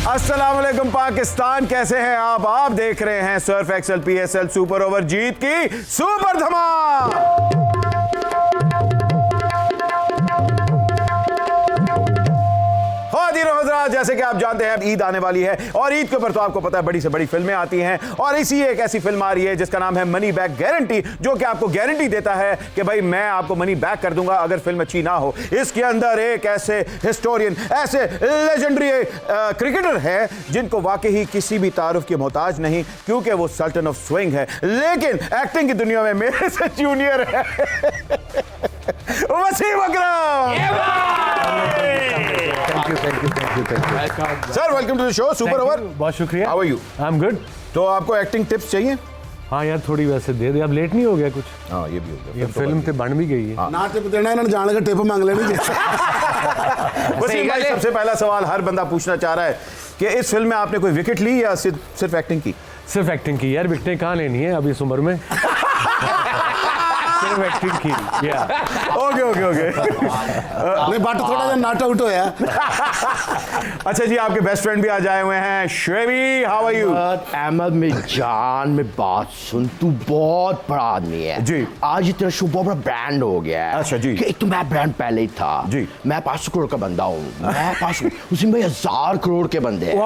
अस्सलाम वालेकुम पाकिस्तान, कैसे हैं आप देख रहे हैं Surf Excel PSL super over जीत की सुपर धमाल। जैसे कि आप जानते हैं अब ईद आने वाली है और ईद के ऊपर तो आपको पता है बड़ी से बड़ी फिल्में आती हैं और इसी एक ऐसी फिल्म आ रही है जिसका नाम है मनी बैक गारंटी, जो कि आपको गारंटी देता है कि भाई मैं आपको मनी बैक कर दूंगा अगर फिल्म अच्छी ना हो। इसके अंदर एक ऐसे हिस्टोरियन, ऐसे लेजेंडरी क्रिकेटर है जिनको वाकई ही किसी भी तारुफ की मोहताज नहीं, क्योंकि वो सल्टन ऑफ स्विंग है, लेकिन एक्टिंग की दुनिया में मेरे से जूनियर है Wasim Akram. Sir welcome to the show super over. बहुत शुक्रिया। How are you? I am good. तो आपको एक्टिंग टिप्स चाहिए? हाँ यार थोड़ी वैसे दे दे, अब लेट नहीं हो गया कुछ? हाँ ये भी हो गया, ये फिल्म तो बन भी गई है। ना टिप देना इन्होंने जान के टिप मांग लेनी। वसीम भाई सबसे पहला सवाल हर बंदा पूछना चाह रहा है कि इस फिल्म में आपने कोई विकेट ली या सिर्फ एक्टिंग की? सिर्फ एक्टिंग की यार, विकेटें कहाँ लेनी है अभी इस उम्र में। सिर्फ एक्टिंग की या ओके नहीं बट थोड़ा सा नॉट आउट होया। अच्छा जी, आपके बेस्ट फ्रेंड भी आ जाए हुए हैं। श्वेबी, हाउ आर यू? अहमद में जान में बात सुन, तू बहुत बड़ा आदमी है जी। आज तेरा शो बहुत बड़ा ब्रांड हो गया है। अच्छा जी। कि एक तो मैं ब्रांड पहले ही था जी। मैं 500 करोड़ का बंदा हूँ, मैं 500 उसमें भाई 1000 करोड़ के बंदे हैं।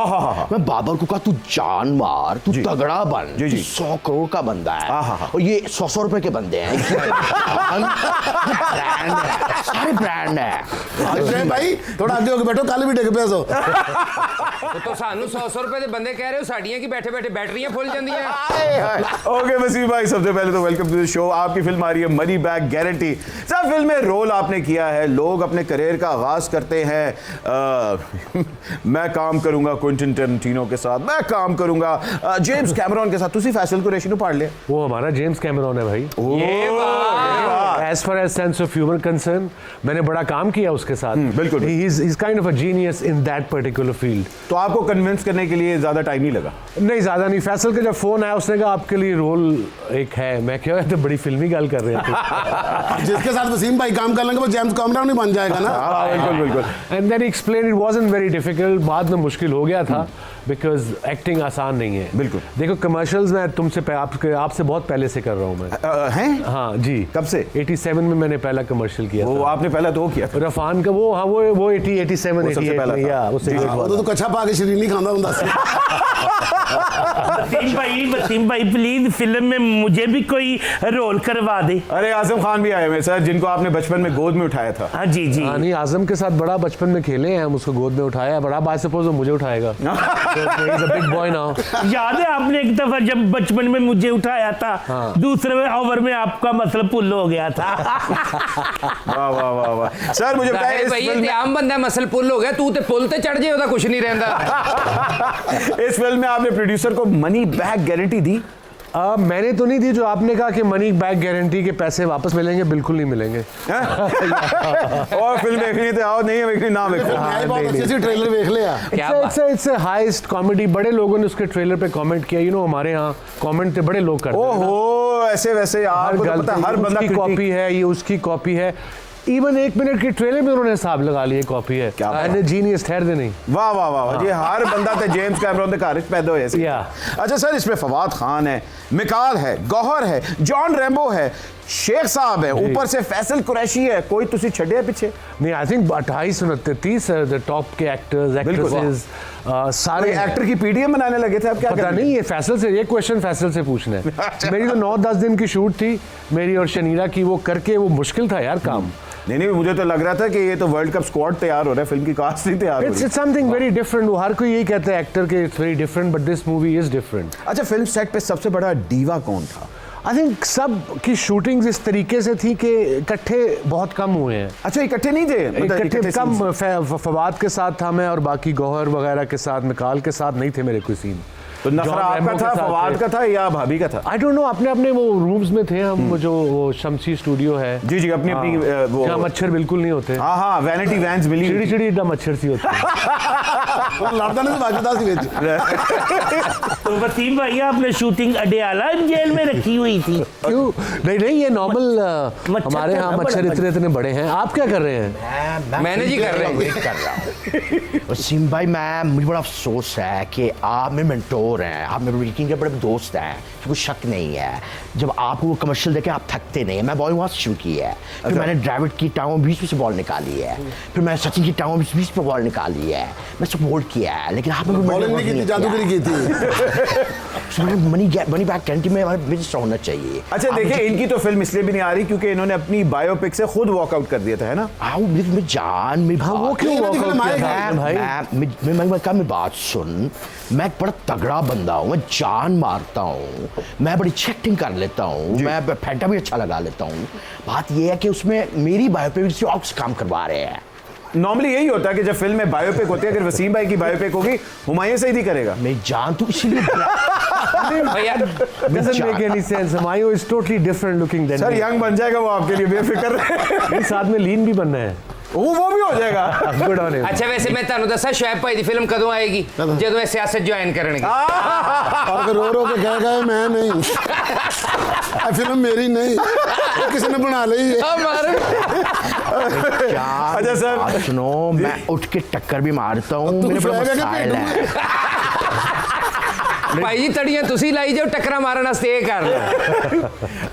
मैं बाबर को कहा तू जान मार, तू तगड़ा बन, जी, जी। 100 करोड़ का बंदा है और ये 100 रुपए के बंदे हैं। ब्रांड है, सारे ब्रांड है। भाई थोड़ा आगे होके बैठो, कल भी डिग पे सो। तो सानू 100 रुपए के बंदे कह रहे हो, साड़ियां की बैठे बैठे बैटरियां फुल जाती हैं। ओके वसीम भाई, सबसे पहले तो वेलकम टू द शो। आपकी फिल्म आ रही है मनी बैक गारंटी। सब फिल्म में रोल आपने किया है, लोग अपने करियर का आगाज करते हैं मैं काम करूंगा क्विंटन टेरेंटिनो के साथ, मैं काम करूंगा जेम्स कैमरॉन के साथ। तुसी फैसल को रेशिनो पढ़ लिया? वो हमारा जेम्स कैमरॉन है भाई। As far as sense of humor concerned, मैंने बड़ा काम किया उसके साथ। बिल्कुल। He's kind of a genius in that particular field. तो आपको कन्विंस करने के लिए ज्यादा टाइम नहीं लगा? नहीं ज्यादा नहीं। फैसल का जब फोन आया उसने कहा आपके लिए रोल एक है, मैं क्या तो बड़ी फिल्मी गल कर रहे थे। जिसके साथ वसीम भाई काम कर लेंगे वो जेम्स कैमरॉन नहीं बन जाएगा ना। बिल्कुल। And then he explained it wasn't very difficult. बाद में मुश्किल हो गया था बिकॉज एक्टिंग आसान नहीं है। बिल्कुल। देखो कमर्शियल्स में तुमसे आपसे बहुत पहले से कर रहा हूँ मैं। हैं? हाँ जी। कब से? 87 में मैंने पहला कमर्शियल किया वो था। आपने पहला तो किया था रफान का वो, हाँ वो 87 सबसे पहला था। या उससे तो कच्छा पा के शरीर नहीं खाना ਹੁੰਦਾ। वसीम भाई प्लीज फिल्म में मुझे भी कोई रोल करवा दे। अरे आजम खान भी आए हुए सर, जिनको आपने बचपन में गोद में उठाया था। हाँ जी जी। हाँ नहीं, आजम के साथ बड़ा बचपन में खेले हैं हम, उसको गोद में उठाया बड़ा। बाय सपोज वो मुझे उठाएगा। Big boy now. याद है आपने एक दफा जब बचपन में मुझे उठाया था, हाँ। दूसरे ओवर में आपका मतलब पुल हो गया था। वाह वाह वाह वाह। सर मुझे बताइए इस भाई फिल्म ये आम बंदा मसल पुल हो गया, तू ते पुल ते चढ़ जाए, कुछ नहीं रहता। इस फिल्म में आपने प्रोड्यूसर को मनी बैक गारंटी दी? मैंने तो नहीं दी। जो आपने कहा कि मनी बैक गारंटी के पैसे वापस मिलेंगे, बिल्कुल नहीं मिलेंगे। और फिल्म देखनी तो आओ, नहीं देखनी ना देखो। बहुत अच्छे से ट्रेलर देख लिया। It's highest comedy. बड़े लोगों ने उसके ट्रेलर पे कमेंट किया। हमारे यहाँ कमेंट बड़े लोग करते हैं। ओहो ऐसे वैसे यार, हर बंदा की कॉपी है, ये उसकी कॉपी है। इवन 1 मिनट की ट्रेलर में उन्होंने हिसाब लगा लिया कॉपी है। जीनियस ठहर दे नहीं। वाह वाह वाह। ये हर बंदा ते जेम्स कैमरॉन दे घर पैदा होए सी। या अच्छा सर, इसमें फवाद खान है, मिकाल है, गौहर है, जॉन रैम्बो है, शेख साहब है, ऊपर से फैसल कुरैशी है। कोई तुसी छड़े पीछे नहीं? आई थिंक 28 29 टॉप के एक्टर्स एक्ट्रेसेस सारे। एक्टर की पीडीएम बनाने लगे थे। अब क्या पता नहीं, ये फैसल से, ये क्वेश्चन फैसल से पूछना है। मेरी तो 9-10 दिन की शूट थी मेरी और शनीरा की, वो करके वो मुश्किल था यार काम। नहीं मुझे तो लग रहा था कि ये तो वर्ल्ड कप स्क्वाड तैयार हो रहा है, फिल्म की कास्ट नहीं तैयार हो रही। It's something very different. वो हर कोई यही कहता है एक्टर के it's very different, but this movie is different. अच्छा, फिल्म सेट पे सबसे बड़ा डीवा कौन था? आई थिंक सब की शूटिंग्स इस तरीके से थी कि इकट्ठे बहुत कम हुए हैं। अच्छा इकट्ठे नहीं थे? इकट्ठे कम। फवाद के साथ था मैं, और बाकी गौहर वगैरह के साथ, मिकाल के साथ नहीं थे मेरे कोई सीन। तो नखरा आपका था, फवाद का था या भाभी का था? आई डोंट नो, अपने अपने वो रूम्स में थे हम, जो वो शमसी स्टूडियो है। जी जी, अपनी अपनी वो जहाँ मच्छर बिल्कुल नहीं होते। हाँ हाँ, वैनिटी वैन्स मिली। चिड़ी चिड़ी इतना मच्छर सी होती है। लड़ता नहीं बाजूदार सी बेच। तो वसीम भाई आपने शूटिंग अडियाला जेल में रखी हुई थी? क्यों? नहीं, ये नॉर्मल हमारे यहाँ मच्छर इतने इतने बड़े हैं। आप क्या कर रहे हैं? मैनेज ही कर रहे हैं। वेट कर रहा हूँ। वसीम भाई, मुझे बड़ा अफसोस है कि आप मेरे मेंटोर हैं, आप मेरे वर्किंग के बड़े दोस्त हैं, कोई शक नहीं है। जब आपको वो कमर्शियल देखे आप थकते नहीं। मैं बॉलिंग वहाँ से शुरू की है, फिर मैंने ड्राविड की टांगों 20 से बॉल निकाली है, फिर मैंने सचिन की टांगों 20 पे बॉल निकाली है, मैं सपोर्ट किया है। लेकिन आपने बॉलिंग नहीं की थी, जादूगरी की थी। मनी बैक गारंटी में हमारा बिजनेस होना चाहिए। अच्छा देखिए, इनकी तो फिल्म इसलिए भी नहीं आ रही क्योंकि इन्होंने अपनी बायोपिक से खुद वॉकआउट कर दिया था, है ना? मेरी जान, मेरी वो क्यों वॉकआउट किया था भाई? मैं बात सुन, मैं एक बड़ा तगड़ा बंदा हूँ, मैं जान मारता हूँ, मैं बड़ी अच्छी एक्टिंग कर लेता हूँ, मैं फैंटा भी अच्छा लगा लेता हूँ। बात यह है कि उसमें मेरी बायोपिक से और काम करवा रहे हैं। नॉर्मली यही होता है कि जब फिल्म में बायोपिक होती है, अगर वसीम भाई की बायोपिक होगी, हुमायूं सईदी करेगा। मैं जान तू इसीलिए भैया Doesn't make any sense. Humayun is totally different looking than sir me. Young बन जाएगा वो आपके लिए, बेफिक्र रहे। नहीं, साथ में लीन भी बनना है। वो भी हो जाएगा। Good on him. अच्छा वैसे मैं ਤੁਹਾਨੂੰ ਦੱਸਾਂ ਸ਼ੁਐਬ ਭਾਈ ਦੀ ਫਿਲਮ ਕਦੋਂ ਆਏਗੀ? ਜਦੋਂ ਇਹ ਸਿਆਸਤ ਜੁਆਇਨ ਕਰਨਗੇ। और फिर रो रो के कह गए मैं नहीं, फिल्म मेरी नहीं, किसी ने बना ली है। अच्छा सर, सुनो, मैं उठ के टक्कर भी मारता हूँ, तू मेरे बड़ा फ्लैग आगे मसाइल है। ਭਾਈ ਜੀ ਤੜੀਆਂ ਤੁਸੀਂ ਲਾਈ ਜਾਓ, ਟੱਕਰਾਂ ਮਾਰਨ ਵਾਸਤੇ ਇਹ ਕਰ ਲਓ।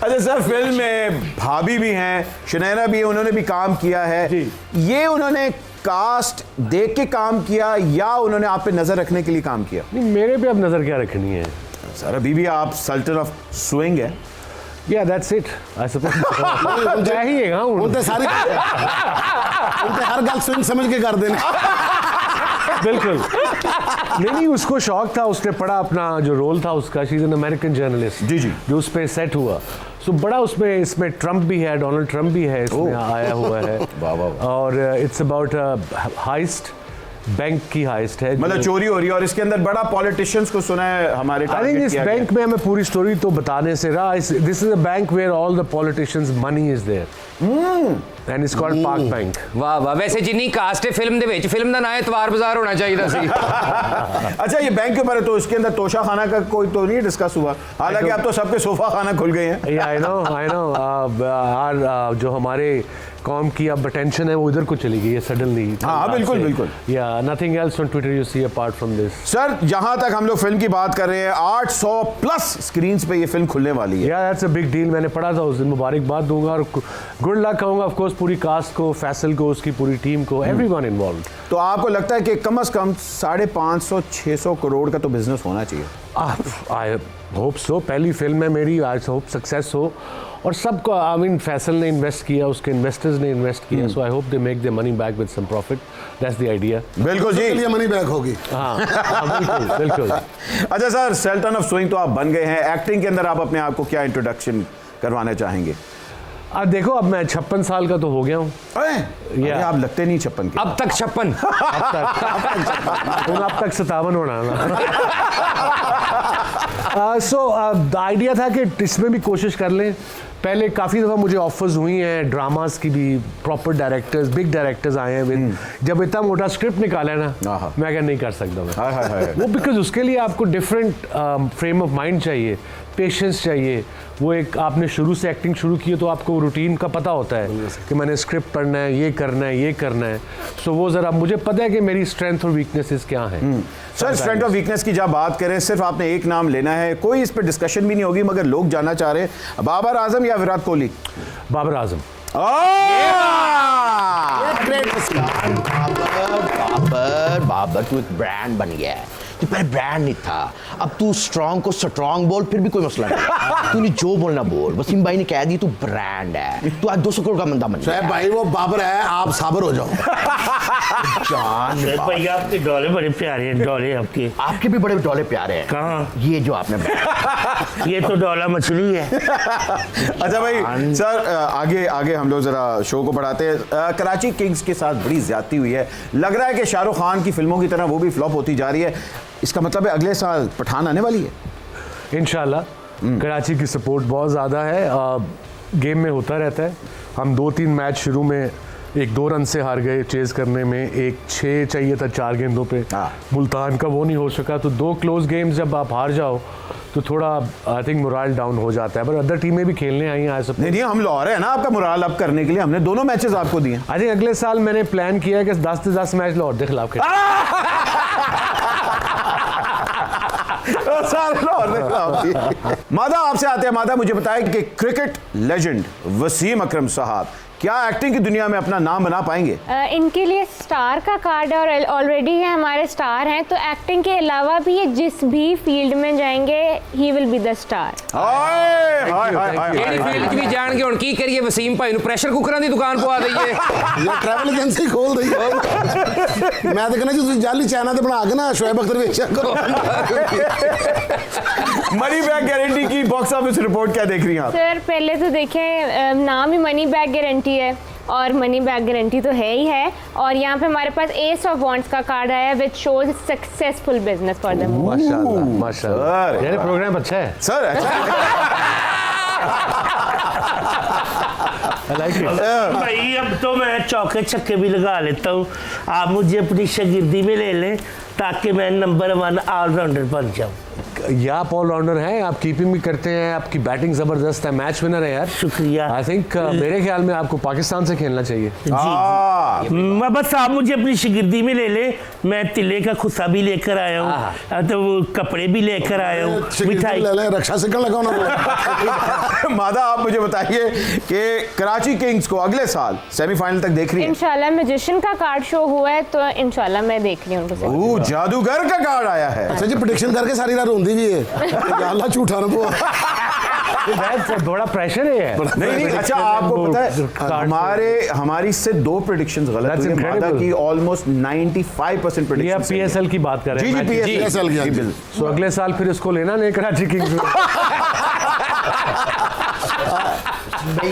अच्छा सर, फिल्म में भाभी भी हैं, शनैरा भी है, उन्होंने भी काम किया है। ये उन्होंने कास्ट देख के काम किया या उन्होंने आप पे नजर रखने के लिए काम किया? नहीं, मेरे पे अब नजर क्या रखनी है? सर अभी भी आप सल्टन ऑफ स्विंग है। Yeah, that's it. I suppose. क्या ही है, हाँ, उनते सारी उनते हर गल स्विंग समझ के कर देने। बिल्कुल। नहीं, उसको शौक था, उसने पढ़ा, अपना जो रोल था उसका, she is an American journalist. जी जी। जो उस पे सेट हुआ, सो बड़ा उसमें, इसमें ट्रम्प भी है, डोनाल्ड ट्रम्प भी है इसमें आया हुआ है। और इट्स अबाउट हाइस्ट, बैंक की हाइस्ट है, मतलब चोरी हो रही है और इसके अंदर बड़ा पॉलिटिशियंस को सुना है हमारे। आई थिंक इस बैंक में हमें पूरी स्टोरी तो बताने से रहा, this is a bank where all the politicians money is there and it's called park bank. ਵਾਹ ਵਾਹ, ਵੈਸੇ ਜਿੰਨੀ ਕਾਸਟ ਹੈ ਫਿਲਮ ਦੇ ਵਿੱਚ, ਫਿਲਮ ਦਾ ਨਾਂ ਇਤਵਾਰ ਬਾਜ਼ਾਰ ਹੋਣਾ ਚਾਹੀਦਾ ਸੀ। अच्छा ये बैंक के ऊपर है तो इसके अंदर तोशा खाना का कोई तो नहीं डिस्कस हुआ, हालांकि अब तो सबके सोफा खाना खुल गए हैं। आई नो, जो हमारे कॉम की अब अटेंशन है वो इधर को चली गई है सडनली। हाँ, बिल्कुल बिल्कुल। या nothing else on Twitter you see apart from this. Sir जहां तक हम लोग फिल्म की बात कर रहे हैं, 800 प्लस स्क्रीन्स पे ये फिल्म खुलने वाली है। या दैट्स अ बिग डील। मैंने पढ़ा था उस दिन, मुबारकबाद दूंगा और गुड लक कहूंगा ऑफ कोर्स पूरी कास्ट को, फैसल को, उसकी पूरी टीम को, एवरीवन इन्वॉल्व्ड। तो आपको लगता है कि कम से कम 550-600 करोड़ का तो बिजनेस होना चाहिए? I hope so. पहली फिल्म है मेरी, आई होप सक्सेस हो। और सबको, आई मीन फैसल ने इन्वेस्ट किया, उसके इन्वेस्टर्स ने इन्वेस्ट किया, so I hope they make their money back with some profit. That's the idea. बिल्कुल जी, के लिए मनी बैक होगी। हाँ, बिल्कुल बिल्कुल। अच्छा सर, सल्टन ऑफ स्विंग तो आप बन गए हैं, एक्टिंग के अंदर आप अपने आप को क्या इंट्रोडक्शन करवाना चाहेंगे? अब देखो, अब मैं 56 साल का तो हो गया हूँ। अरे आप लगते नहीं 56 के। अब तक 56। अब तक 57 बनाना। सो द आइडिया था कि इसमें भी कोशिश कर लें। पहले काफ़ी दफ़ा मुझे ऑफर्स हुई हैं ड्रामास की भी, प्रॉपर डायरेक्टर्स, बिग डायरेक्टर्स आए हैं विद, जब इतना मोटा स्क्रिप्ट निकाला है ना, मैं क्या नहीं कर सकता मैं। वो बिकॉज उसके लिए आपको डिफरेंट फ्रेम ऑफ माइंड चाहिए, पेशेंस चाहिए। वो एक आपने शुरू से एक्टिंग शुरू की है तो आपको रूटीन का पता होता है कि मैंने स्क्रिप्ट पढ़ना है, ये करना है, ये करना है। सो वो ज़रा मुझे पता है कि मेरी स्ट्रेंथ और वीकनेसेस क्या हैं। सर स्ट्रेंथ और वीकनेस की जब बात करें, सिर्फ आपने एक नाम लेना है, कोई इस पर डिस्कशन भी नहीं होगी, मगर लोग जानना चाह रहे हैं बाबर आजम या विराट कोहली? बाबर आजम। बाबर तू एक ब्रांड बन गया है। तू पहले ब्रांड नहीं था, अब तू स्ट्रॉन्ग को स्ट्रॉन्ग बोल, फिर भी कोई मसला नहीं। तूने जो बोलना बोल। वसीम भाई ने कह दी तू ब्रांड है, तू आज 200 करोड़ का बंदा बन गया। भाई वो बाबर है, आप साबर हो जाओ। जान भाई आपके डोले बड़े प्यारे हैं, डोले आपके भी बड़े डोले प्यारे हैं। कहाँ? ये जो आपने ये तो डोला मछली है। अच्छा भाई सर, आगे हम लोग जरा शो को बढ़ाते हैं। कराची किंग्स के साथ बड़ी ज्यादती हुई है, लग रहा है कि शाहरुख खान की फिल्मों की तरह वो भी फ्लॉप होती जा रही है। इसका मतलब है अगले साल पठान आने वाली है। इंशाल्लाह कराची की सपोर्ट बहुत ज़्यादा है। गेम में होता रहता है। हम 2-3 मैच शुरू में 1-2 रन से हार गए चेज़ करने में, 1-6 चाहिए था 4 गेंदों पे, मुल्तान का वो नहीं हो सका। तो 2 क्लोज गेम्स जब आप हार जाओ तो थोड़ा आई थिंक मोराल डाउन हो जाता है। पर अदर टीमें भी खेलने आई हैं। नहीं, हम लाहौर है ना आपका मोराल अप करने के लिए, हमने दोनों मैचेस आपको दिए। आई थिंक अगले साल मैंने प्लान किया है कि 10 से 10 मैच लाहौर के खिलाफ खेलें। मादा आपसे आते हैं। मादा मुझे बताएं कि क्रिकेट लेजेंड वसीम अकरम साहब क्या एक्टिंग की दुनिया में अपना नाम बना पाएंगे? इनके लिए स्टार का कार्ड और ऑलरेडी है, हमारे स्टार हैं, तो एक्टिंग के अलावा भी ये जिस भी फील्ड में जाएंगे he will be the star. ਕਿਹੜੀ ਫੀਲਡ 'ਚ ਵੀ ਜਾਣਗੇ। ਹੁਣ ਕੀ ਕਰੀਏ ਵਸੀਮ ਭਾਈ ਨੂੰ ਪ੍ਰੈਸ਼ਰ ਕੁੱਕਰਾਂ ਦੀ ਦੁਕਾਨ ਪਵਾ ਦਈਏ ਜਾਂ ਟਰੈਵਲ ਏਜੰਸੀ ਖੋਲ ਦਈਏ। ਮੈਂ ਤਾਂ ਕਹਿੰਦਾ ਜੀ ਤੁਸੀਂ ਜਾਲੀ ਚਾਈਨਾ ਤੇ ਬਣਾ ਕੇ ਨਾ ਸ਼ੋएब अख्तर ਵੇਚਿਆ ਕਰੋ। मनी बैग गारंटी की बॉक्स ऑफिस रिपोर्ट क्या देख रही हैं आप? सर पहले तो देखें, नाम ही मनी बैग गारंटी है और मनी बैग गारंटी तो है ही है। और यहाँ पे हमारे पास एस ऑफ वॉन्ट्स का कार्ड आया which shows successful business for them. माशाल्लाह माशाल्लाह, यार प्रोग्राम अच्छा है सर। भाई अब तो मैं चौके छक्के भी लगा लेता हूँ। आप मुझे अपनी शागिर्दी में ले लें ताकि मैं नंबर 1 ऑलराउंडर बन जाऊँ। या आप ऑलराउंडर हैं, आप कीपिंग भी करते हैं, आपकी बैटिंग ज़बरदस्त है, मैच विनर है यार। शुक्रिया। आई थिंक मेरे ख्याल में आपको पाकिस्तान से खेलना चाहिए। मैं बस आप मुझे अपनी शागिर्दी में ले ले। मैं तिले का खुस्सा भी लेकर आया हूँ, तो वो कपड़े भी लेकर आया हूँ, मिठाई। रक्षा सिक्का लगा उन्होंने। मादा आप मुझे बताइए कि कराची किंग्स को अगले साल सेमीफाइनल तक देख रही है? इंशाल्लाह मैजिशियन का कार्ड शो हुआ है तो इंशाल्लाह मैं देख रही हूँ उनको। जादूगर का कार्ड आया है। अच्छा जी, प्रेडिक्शन करके सारी रात रोंदी भी है। अल्लाह झूठा ना बोल। बड़ा प्रेशर है। नहीं, अच्छा आपको पता है हमारी से 2 प्रेडिक्शंस गलत हुई हैं। मादा की ऑलमोस्ट 95% प्रेडिक्शन। पीएसएल की बात कर रहे हैं। जी पीएसएल की। तो अगले साल फिर इसको लेना नहीं कराची किंग्स में। भाई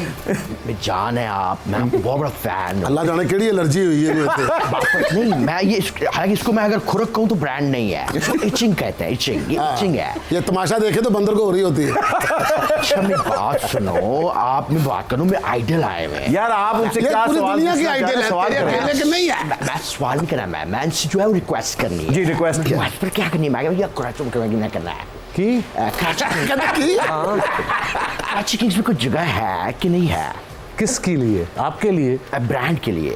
जान है आप, मैं आपको बहुत बड़ा फैन हूँ। अल्लाह जाने केड़ी एलर्जी हुई है नहीं, मैं ये हालांकि इसको मैं अगर खुरक कहूँ तो ब्रांड नहीं है, इसको इचिंग कहते हैं। इचिंग, ये इचिंग है। ये तमाशा देखे तो बंदर को हो रही होती है। अच्छा मेरी बात सुनो, आप मैं बात करूँ, मैं आइडल आए हुए हैं यार। आप उनसे क्या पूरी सवाल दुनिया की पूछना आइडल है, सवाल तेरे अकेले के नहीं है। मैं सवाल नहीं करना, मैं इनसे जो है रिक्वेस्ट करनी है। जी रिक्वेस्ट किया। रिक्वेस्ट पर क्या करनी है? मैं क्या कराची में करना है कि कराची किंग्स में कोई जगह है कि नहीं है? किसके लिए? आपके लिए? ब्रांड के लिए।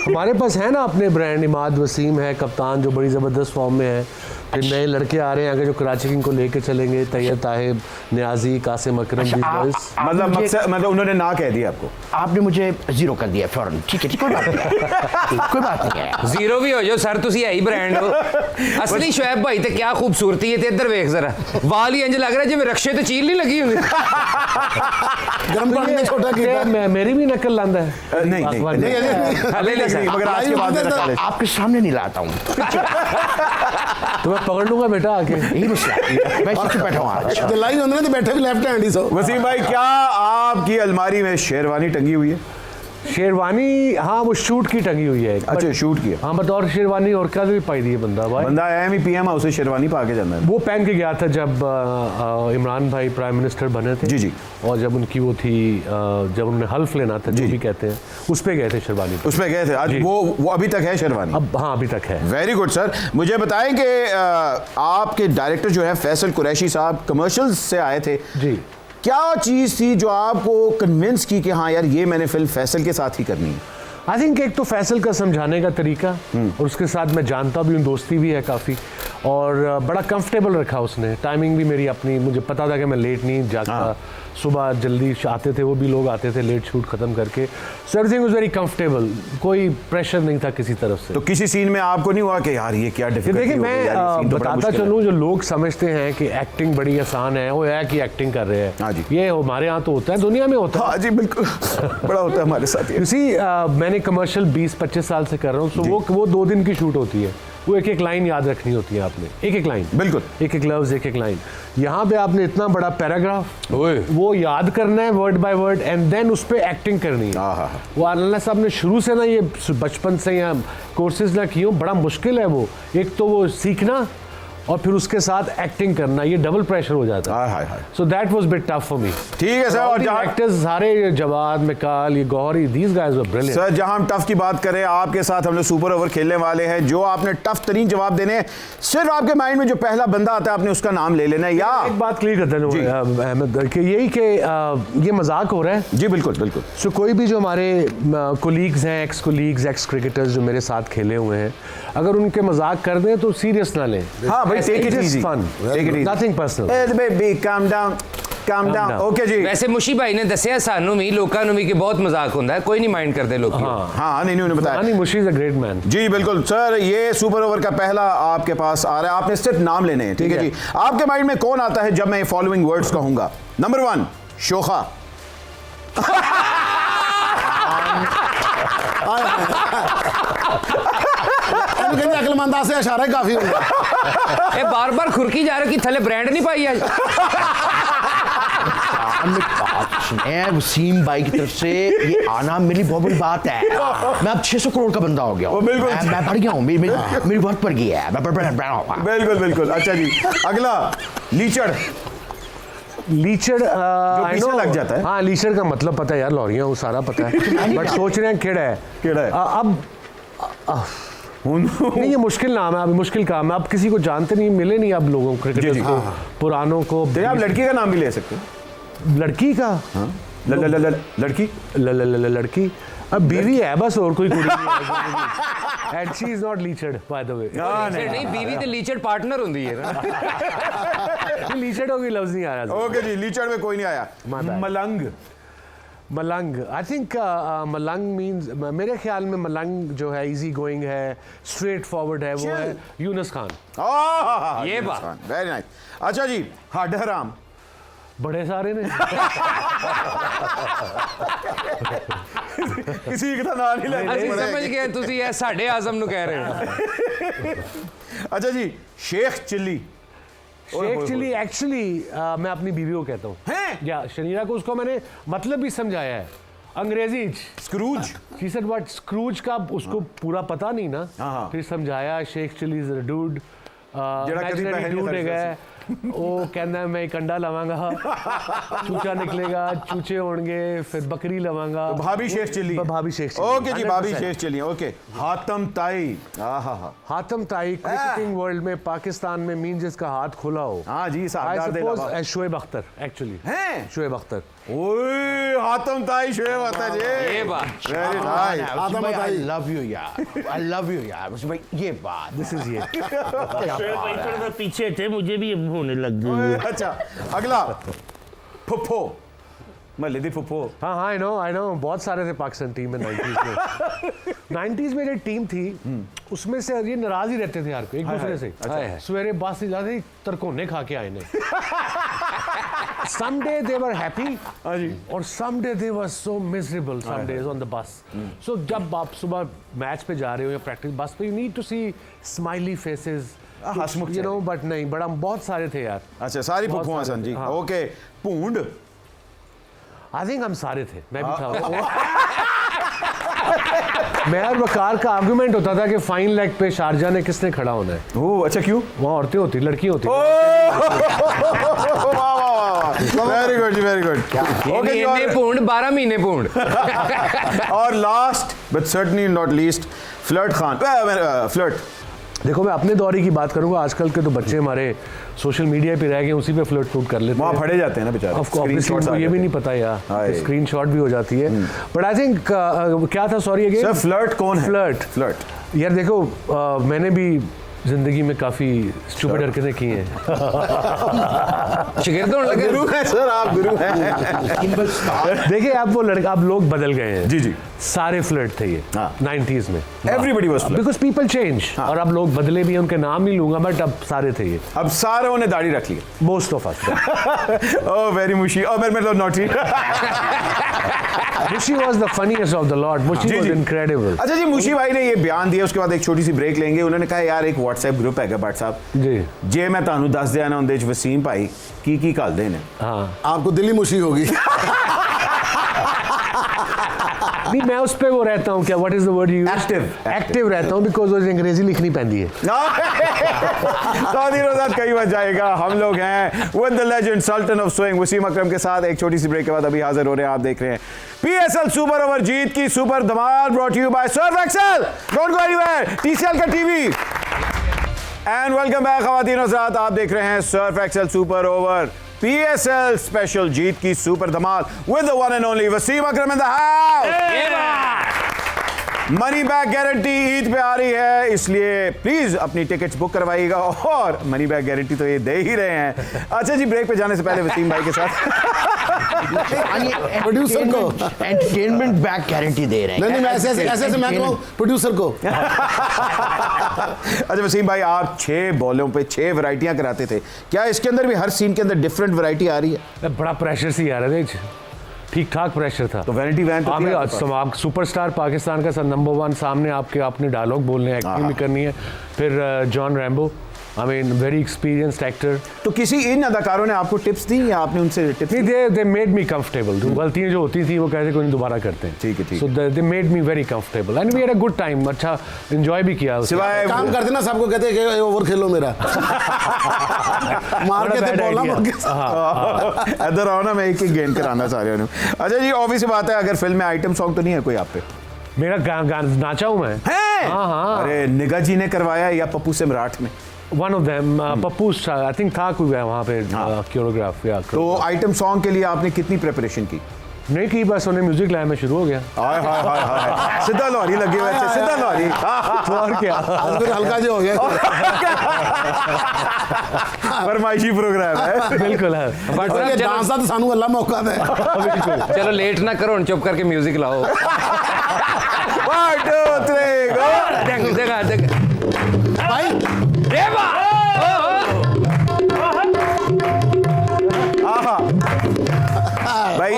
हमारे पास है ना अपने ब्रांड। इमाद वसीम है कप्तान, जो बड़ी ज़बरदस्त फॉर्म में है। फिर नए लड़के आ रहे हैं आगे जो कराची किंग को लेके चलेंगे। तैयब ताहिब, नियाजी, कासिम अकरम। मतलब उन्होंने ना कह दिया आपको? आपने मुझे 0 कर दिया फौरन। ठीक है, कोई बात नहीं है, कोई बात नहीं है। 0 भी हो जाओ सर, तुसी है ही ब्रांड हो। असली शोएब भाई ते क्या खूबसूरती है। ते इधर देख जरा, वाल ही इंज लग रहा है जिवें रक्षे ते चील नहीं लगी हुंदी। गर्म पानी में छोटा किया। मेरी भी नकल लांदा है। नहीं मगर आज के बाद आपके सामने नहीं लाता हूँ तो मैं पकड़ लूंगा बेटा आके। यही मसला है। मैं चुप बैठा हूँ आज। दिलाई होने तो बैठे भी लेफ्ट हैंड ही सो। वसीम भाई क्या आपकी अलमारी में शेरवानी टंगी हुई है? शेरवानी, हाँ वो शूट की टंगी हुई है। अच्छा शूट की है। हाँ बतौर शेरवानी और क्या भी पाई दी है बंदा भाई। बंदा आया भी पीएम हाउस से शेरवानी पा के जाना है। वो पहन के गया था जब इमरान भाई प्राइम मिनिस्टर बने थे। जी जी। और जब उनकी वो थी, जब उन्होंने हल्फ लेना था, जो भी कहते हैं, उस पे गए थे शेरवानी। उस पे गए थे आज। वो अभी तक है शेरवानी? अब हाँ अभी तक है। Very good sir. मुझे बताएं कि आपके डायरेक्टर जो है फैसल कुरैशी साहब कमर्शियल्स से आए थे जी। क्या चीज़ थी जो आपको कन्विंस की कि हाँ यार ये मैंने फिल्म फैसल के साथ ही करनी है? आई थिंक एक तो फैसल का समझाने का तरीका, और उसके साथ मैं जानता भी हूँ, दोस्ती भी है काफ़ी, और बड़ा कंफर्टेबल रखा उसने। टाइमिंग भी मेरी अपनी, मुझे पता था कि मैं लेट नहीं जाता। सुबह जल्दी आते थे, वो भी लोग आते थे लेट शूट ख़त्म करके। So everything was very comfortable, कोई प्रेशर नहीं था किसी तरफ से। तो किसी सीन में आपको नहीं हुआ कि यार ये क्या डिफिकल्टी? देखिए मैं बताता चलूँ, जो लोग समझते हैं कि एक्टिंग बड़ी आसान है, वो है कि एक्टिंग कर रहे हैं। हाँ जी। ये हमारे यहाँ तो होता है, दुनिया में होता है। हाँ जी बिल्कुल। बड़ा होता है हमारे साथ। मैंने कमर्शियल 20-25 साल से कर रहा हूँ, तो वो 2 दिन की शूट होती है। वो एक एक लाइन याद रखनी होती है आपने, एक एक लाइन, बिल्कुल एक एक लफ्ज, एक एक लाइन। यहाँ पे आपने इतना बड़ा पैराग्राफ वो याद करना है word by word, and then उस पर एक्टिंग करनी है। वो अल्लाह साहब ने शुरू से ना ये बचपन से या कोर्सेज ना किए, बड़ा मुश्किल है वो। एक तो वो सीखना और फिर उसके साथ एक्टिंग करना, ये डबल प्रेशर हो जाता है। So that was bit tough for me. ठीक है सर। और जहां एक्टर्स सारे, जवाद, मिकाल, ये Gauhari, these guys were brilliant. Sir जहां हम टफ की बात करें, आपके साथ हम लोग सुपर ओवर खेलने वाले हैं। जो आपने टफ तरीन जवाब देने हैं, सिर्फ आपके माइंड में जो पहला बंदा आता है आपने उसका नाम ले लेना है। या एक बात क्लियर करते हैं अहमद कि यही कि ये मजाक हो रहा है। जी बिल्कुल बिल्कुल। सो कोई भी जो हमारे कोलीग्स हैं, एक्स कोलीग्स, एक्स क्रिकेटर्स जो मेरे साथ खेले हुए हैं, अगर उनके मजाक कर दें तो सीरियस ना लें। हाँ भाई, take it easy, fun, take it easy, nothing personal. Hey baby calm down, calm down. Okay जी। वैसे मुशी भाई ने दसिया सानू भी, लोकां नू भी कि बहुत मजाक होता है, कोई नहीं माइंड करते लोग। हाँ नहीं उन्होंने बताया। नहीं, मुशी इज अ ग्रेट मैन। जी बिल्कुल सर। ये सुपर ओवर का पहला आपके पास आ रहा है, आपने सिर्फ नाम लेने हैं। ठीक है जी। आपके माइंड में कौन आता है जब मैं फॉलोइंग वर्ड्स कहूंगा? नंबर 1 शोखा। अकलमंद से इशारा काफी होगा। ए बार बार खुरकी जा रहा कि थले ब्रांड नहीं पाई आज। वसीम भाई की तरफ से ये आना मेरी बहुत बड़ी बात है। मैं अब 600 करोड़ का बंदा हो गया हूँ। बिल्कुल। मैं बढ़ गया हूँ, मेरी बहुत बढ़ गई है। बिल्कुल बिल्कुल। अच्छा जी, अगला लीचड़। लीचड़ पीछे लग जाता है। हाँ, लीचड़ का मतलब पता है यार, लॉरियां, वो सारा पता है। बट सोच रहे हैं केड़ा है। केड़ा है। अब नहीं, ये मुश्किल नाम है, अब मुश्किल काम है। आप किसी को जानते नहीं, मिले नहीं आप लोगों क्रिकेटर्स को, पुरानों को। आप लड़की का नाम भी ले सकते हैं। लड़की का? लड़की लड़की अब बीवी है बस, और कोई कुड़ी नहीं है। And she is not leached by the way. नहीं, बीवी ते लीचड़ पार्टनर होती है ना। लीचड होगी लफ्ज नहीं आ रहा। ओके जी, लीचड़ में कोई नहीं आया। मलंग। मलंग, आई थिंक मलंग मीन्स, मेरे ख्याल में मलंग जो है इजी गोइंग है, स्ट्रेट फॉरवर्ड है, वो है यूनुस खान। ये बात वेरी नाइस। अच्छा जी, हड हराम। बड़े सारे ने किसी का नाम नहीं लेना। ਅਸੀਂ ਸਮਝ ਗਏ ਤੁਸੀਂ ਇਹ ਸਾਡੇ ਆਜ਼ਮ ਨੂੰ ਕਹਿ ਰਹੇ ਹੋ। अच्छा जी, शेख चिल्ली। शेख चिल्ली एक्चुअली मैं अपनी बीवी को कहता हूँ, या शनीरा को, उसको मैंने मतलब भी समझाया है Angrezi. Scrooge. She said what? Scrooge का उसको पूरा पता नहीं ना, फिर समझाया Sheikh Chilli is a dude, dude है। वो कहना है मैं एक अंडा लवांगा, चूचा निकलेगा, चूचे होंगे, फिर बकरी लवांगा। तो भाभी शेख चिल्ली। भाभी शेख चिल्ली। ओके जी, भाभी शेख चिल्ली। ओके। हातम ताई। हातम ताई क्रिकेटिंग वर्ल्ड में पाकिस्तान में मीन जिसका हाथ खुला हो। हाँ जी, I suppose Shoaib Akhtar actually. हैं? शोएब अख्तर। ओए हातम ताई शोएब अख्तर जी। ये बात very nice. I love you यार, आई लव यू यार। वसीम भाई ये बात, दिस इज ये। थोड़ा पीछे थे, मुझे भी होने लग गई। अच्छा, अगला फुफ्फो। मैं लेदी फुफ्फो। हाँ, आई नो बहुत सारे थे पाकिस्तान टीम में 90s में। 90s में जो टीम थी उसमें से ये नाराज ही रहते थे यार एक दूसरे से। सवेरे बस से जाते तरकोने खा के आए ने। Some day they were happy और some day they were so miserable some days on the bus. So जब आप सुबह मैच पे जा रहे हो या प्रैक्टिस बस पे, you need to see smiley faces, you know, but नहीं, बड़ा बहुत सारे थे यार। अच्छा, सारी फुफ्फो हसन जी। ओके। पूंड। आई थिंक हम सारे थे, मैं भी था। मैं और वकार का आर्गुमेंट होता था कि फाइन लेग पे शारजा ने किसने खड़ा होना है। ओह अच्छा, क्यों? वहाँ औरतें होती, लड़की होती। वेरी गुड जी, वेरी गुड। ओके जी, इन्ने पूंड 12 महीने पूंड। और last but certainly not least, flirt Khan. Flirt. देखो, मैं अपने दौरे की बात करूंगा, आजकल के तो बच्चे हमारे सोशल मीडिया पे रह गए, उसी पे फ्लर्ट फ्लूट कर लेते हैं। वहाँ फड़े जाते हैं ना बेचारे। उनको ये भी नहीं पता यार, स्क्रीनशॉट भी हो जाती है। बट आई थिंक क्या था, सॉरी अगेन, सर फ्लर्ट कौन है? फ्लर्ट यार देखो, मैंने भी जिंदगी में काफी स्टूपिड हरकतें की हैं। शिगिर्द होने लगे। गुरु है सर, आप गुरु हैं। देखिए, आप वो लड़का, आप लोग बदल गए हैं। जी जी। सारे फ्लर्ट थे ये हाँ। 90s में। Everybody was flirt. Because people change, और अब लोग बदले भी हैं, उनके नाम नहीं लूंगा, बट अब सारे थे ये, अब सारों ने दाढ़ी रख ली। Most of us. Oh very Mushi, और मेरे मतलब naughty. Mushi was the funniest of the lot. Mushi was incredible. अच्छा जी, मुशी भाई ने ये बयान दिया, उसके बाद एक छोटी सी ब्रेक लेंगे। उन्होंने कहा यार एक व्हाट्सएप ग्रुप है भट्ट साहब जी जे मैं ਤੁਹਾਨੂੰ ਦੱਸ ਦਿਆਂ ਨਾ ਉਹਦੇ ਚ ਵਸੀਮ ਭਾਈ ਕੀ ਘੱਲਦੇ ਨੇ। हाँ, आपको दिल्ली मुशी होगी। नहीं मैं उस पे वो रहता हूँ, क्या what is the word you Active. Active रहता हूँ, बिकॉज वो अंग्रेजी लिखनी पैंदी है। तो कई बार जाएगा। हम लोग हैं with the legend sultan of swing Wasim Akram के साथ। एक छोटी सी ब्रेक के बाद अभी हाजिर हो रहे हैं। आप देख रहे हैं PSL सुपर ओवर जीत की सुपर धमाल, brought you by Surf Excel. Don't go anywhere, TCL का टीवी। एंड वेलकम बैक खवातीन और हज़रात, आप देख रहे हैं Surf Excel super over PSL special जीत की सुपर धमाल with the one and only Wasim Akram in the house. Money back guarantee Eid पे आ रही है, इसलिए प्लीज अपनी टिकट्स बुक करवाइएगा, और मनी बैक गारंटी तो ये दे ही रहे हैं। अच्छा जी, ब्रेक पे जाने से पहले वसीम भाई के साथ प्रोड्यूसर को एंटरटेनमेंट बैक गारंटी दे रहे हैं। नहीं मैं ऐसे मैं कहूँ प्रोड्यूसर को। अच्छा वसीम भाई, आप 6 बॉलों पे 6 वैरायटियां कराते थे, क्या इसके अंदर भी हर सीन के अंदर डिफरेंट वैरायटी आ रही है? बड़ा प्रेशर सी आ रहा था, ठीक ठाक प्रेशर था। तो वैनिटी वैन तो थी आपके पास। आप सुपरस्टार पाकिस्तान का नंबर 1 सामने आपके, आपने डायलॉग बोलने, एक्टिंग भी करनी है। फिर John Rambo, I mean very experienced actor. तो किसी इन अदाकारों ने आपको टिप्स दी या आपने उनसे टिप्स? नहीं, दे मेड मी कंफर्टेबल। गलतियां जो होती थी वो कहते कोई दोबारा करते हैं। ठीक है। So they made me very comfortable and we had a good time. अच्छा एंजॉय भी किया। सिवाय काम करते ना, सबको कहते हैं कि ओवर खेलो मेरा। मार के थे बोला इधर आओ ना, मैं एक गेन कराना चाह रहा हूँ। अच्छा जी, ऑब्वियस बात है, अगर फिल्म में आइटम सॉन्ग तो नहीं है कोई आप पे? मेरा गाना नाचा हूँ मैं। हाँ। अरे निगा जी ने करवाया या पप्पू सम्राट ने? One of them, Pappu I think था कोई वहाँ पे कोरियोग्राफ या। तो आइटम सॉन्ग के लिए आपने कितनी प्रिपरेशन की? नहीं की, बस उन्हें म्यूजिक लाया, मैं शुरू हो गया। हाय हाय हाय हाय, सीधा लॉरी लगी वैसे, सीधा लॉरी। तो और क्या, हल्का जो हो गया। फरमाइशी प्रोग्राम है बिल्कुल है। बट और ये डांस दा तो सानू अल्लाह मौका दे। बिल्कुल। चलो लेट ना करो, चुप करके म्यूजिक लाओ। 1 2 3 गो। देख भाई देवा भाई